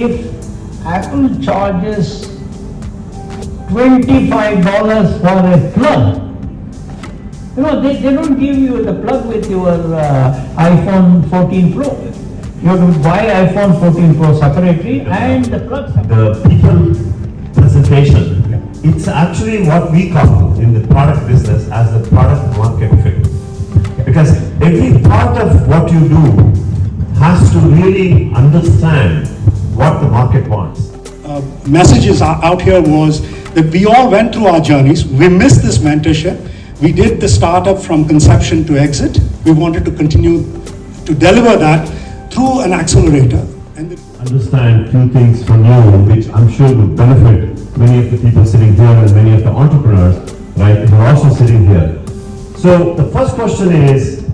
if Apple charges $25 for a plug, they don't give you the plug with your iPhone 14 Pro. You have to buy iPhone 14 Pro separately and the plug separately. The people presentation, it's actually what we call in the product business as the product market fit. Because every part of what you do has to really understand what the market wants. Messages out here was that we all went through our journeys. We missed this mentorship. We did the startup from conception to exit. We wanted to continue to deliver that through an accelerator. Understand few things from you, which I'm sure will benefit many of the people sitting here and many of the entrepreneurs, right, who are also sitting here. So the first question is,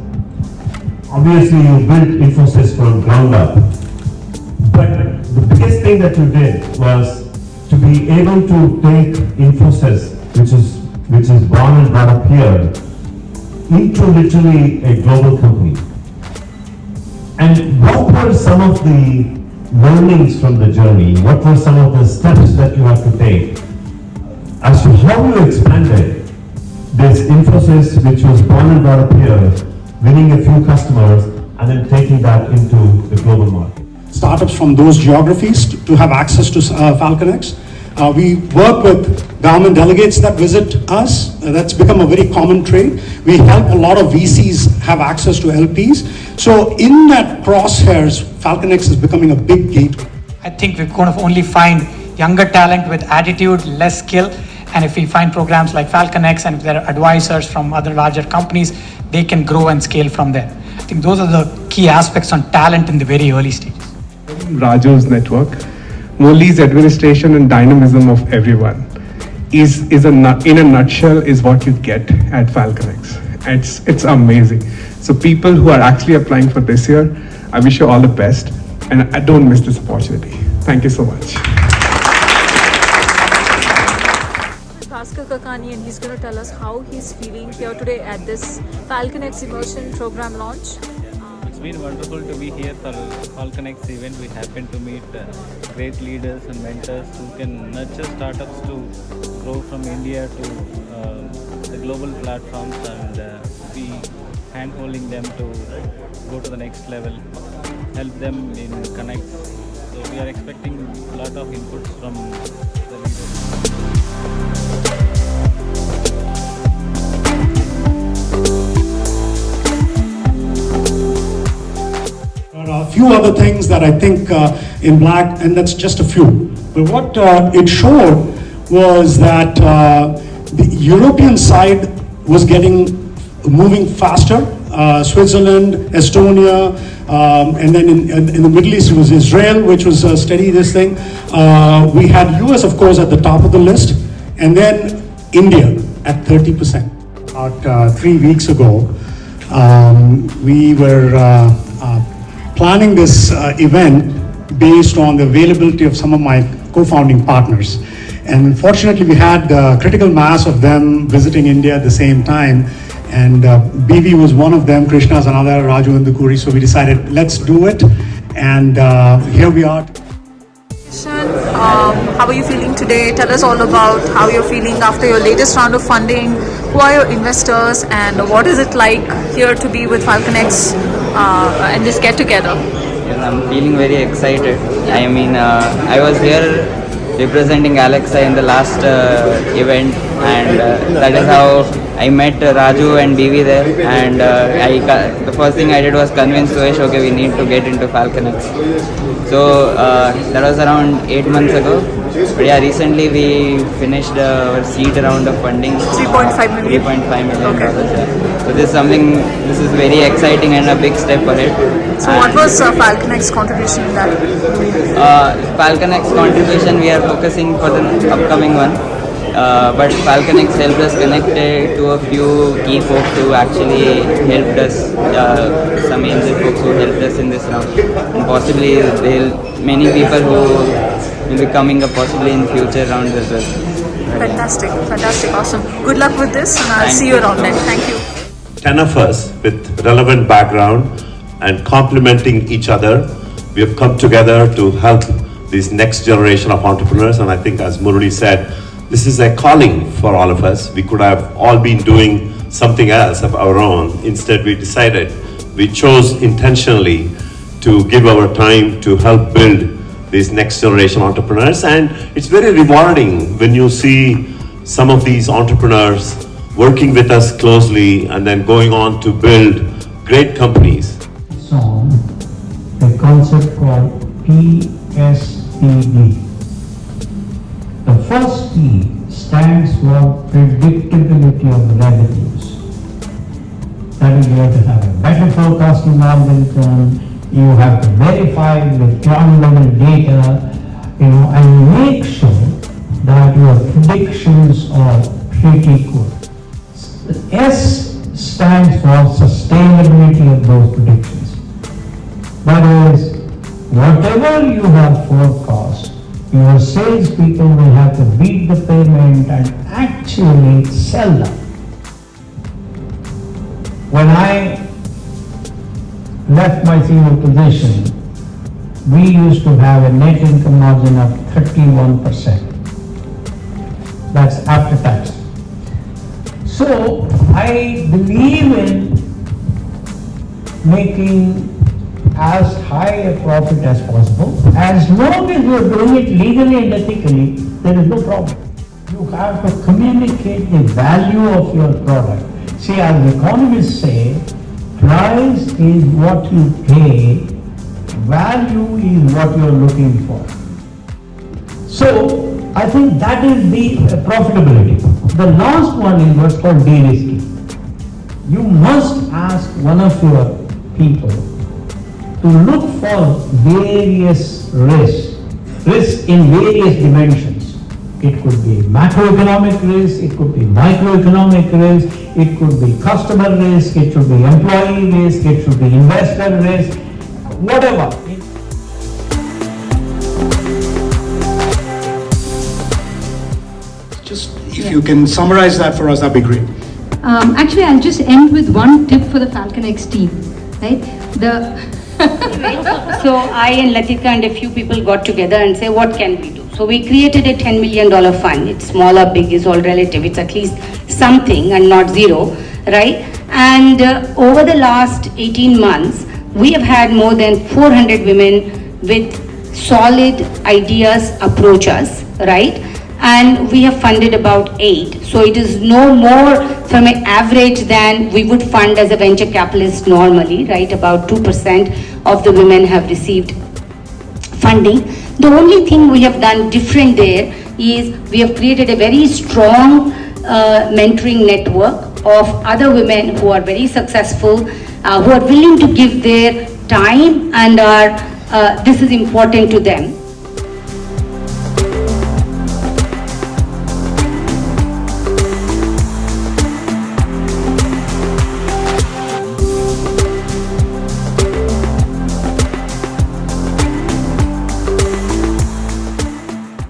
obviously you built Infosys from ground up, but the biggest thing that you did was to be able to take Infosys, which is born and brought up here, into literally a global company. And what were some of the learnings from the journey? What were some of the steps that you had to take as to how you expanded this Infosys, which was born and brought up here, winning a few customers, and then taking that into the global market? Startups from those geographies to have access to FalconX. We work with government delegates that visit us. That's become a very common trait. We help a lot of VCs have access to LPs. So in that crosshairs, FalconX is becoming a big gateway. I think we're going to only find younger talent with attitude, less skill. And if we find programs like FalconX and if there are advisors from other larger companies, they can grow and scale from there. I think those are the key aspects on talent in the very early stages. Raju's network, Murali's administration and dynamism of everyone in a nutshell is what you get at FalconX. It's amazing. So people who are actually applying for this year, I wish you all the best, and I don't miss this opportunity. Thank you so much. And he's going to tell us how he's feeling here today at this FalconX Immersion Program launch. It's been wonderful to be here for FalconX event. We happen to meet great leaders and mentors who can nurture startups to grow from India to the global platforms, and be hand-holding them to go to the next level, help them in connects. So we are expecting a lot of inputs from the leaders. A few other things that I think in black, and that's just a few. But what it showed was that the European side was moving faster. Switzerland, Estonia, and then in the Middle East it was Israel, which was steady this thing. We had US, of course, at the top of the list, and then India at 30%. About 3 weeks ago, we were planning this event based on the availability of some of my co-founding partners. And unfortunately, we had critical mass of them visiting India at the same time. And BV was one of them, Krishna's another, Raju and Dukuri. So we decided, let's do it. And here we are. How are you feeling today? Tell us all about how you're feeling after your latest round of funding. Who are your investors, and what is it like here to be with FalconX and this get together? Yes, I'm feeling very excited. I mean, I was here representing Alexa in the last event, and that is how I met Raju and BV there, and the first thing I did was convince Suresh, okay, we need to get into FalconX. So that was around 8 months ago. But yeah, recently we finished our seed round of funding. 3.5 million. $3.5 million. Yeah. So this is very exciting and a big step ahead. So what was FalconX contribution in that? FalconX contribution we are focusing for the upcoming one. But FalconX helped us connect to a few key folks who actually helped us, some angel folks who helped us in this round. And possibly many people who will be coming up possibly in future rounds as well. Fantastic, awesome. Good luck with this, and I'll see you around then. Thank you. 10 of us with relevant background and complementing each other, we have come together to help this next generation of entrepreneurs. And I think, as Murali said, this is a calling for all of us. We could have all been doing something else of our own. Instead, we chose intentionally to give our time to help build these next generation entrepreneurs. And it's very rewarding when you see some of these entrepreneurs working with us closely and then going on to build great companies. On a concept called PSPD. The first P stands for predictability of revenues. That is, you have to have a better forecasting algorithm, you have to verify with ground level data, and make sure that your predictions are pretty good. S stands for sustainability of those predictions. That is, whatever you have forecast, your salespeople will have to beat the payment and actually sell them. When I left my senior position, we used to have a net income margin of 31%. That's after tax. So I believe in making as high a profit as possible. As long as you are doing it legally and ethically, there is no problem. You have to communicate the value of your product. See, as economists say, price is what you pay, value is what you are looking for. So I think that is the profitability. The last one is what's called derisking. You must ask one of your people to look for various risks in various dimensions. It could be macroeconomic risk, it could be microeconomic risk, it could be customer risk, it should be employee risk, it should be investor risk, whatever. Just if you can summarize that for us, that'd be great. Actually, I'll just end with one tip for the FalconX team, right? So I and Lathika and a few people got together and say, what can we do? So we created a $10 million fund. It's small or big is all relative. It's at least something and not zero, right? And over the last 18 months, we have had more than 400 women with solid ideas approach us, right? And we have funded about 8. So it is no more from an average than we would fund as a venture capitalist normally, right? About 2% of the women have received funding. The only thing we have done different there is we have created a very strong mentoring network of other women who are very successful, who are willing to give their time and this is important to them.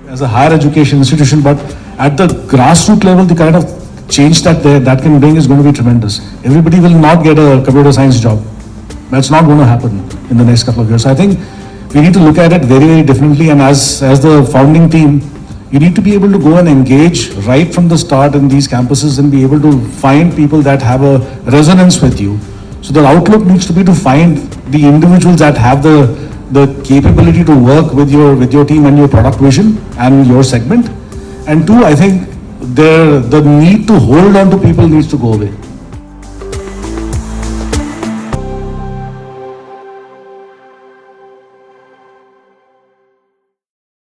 As a higher education institution, but at the grassroots level, the kind of change that can bring is going to be tremendous. Everybody will not get a computer science job. That's not going to happen in the next couple of years. So I think we need to look at it very, very differently. And as the founding team, you need to be able to go and engage right from the start in these campuses and be able to find people that have a resonance with you. So the outlook needs to be to find the individuals that have the capability to work with your team and your product vision and your segment. And two, I think the need to hold on to people needs to go away.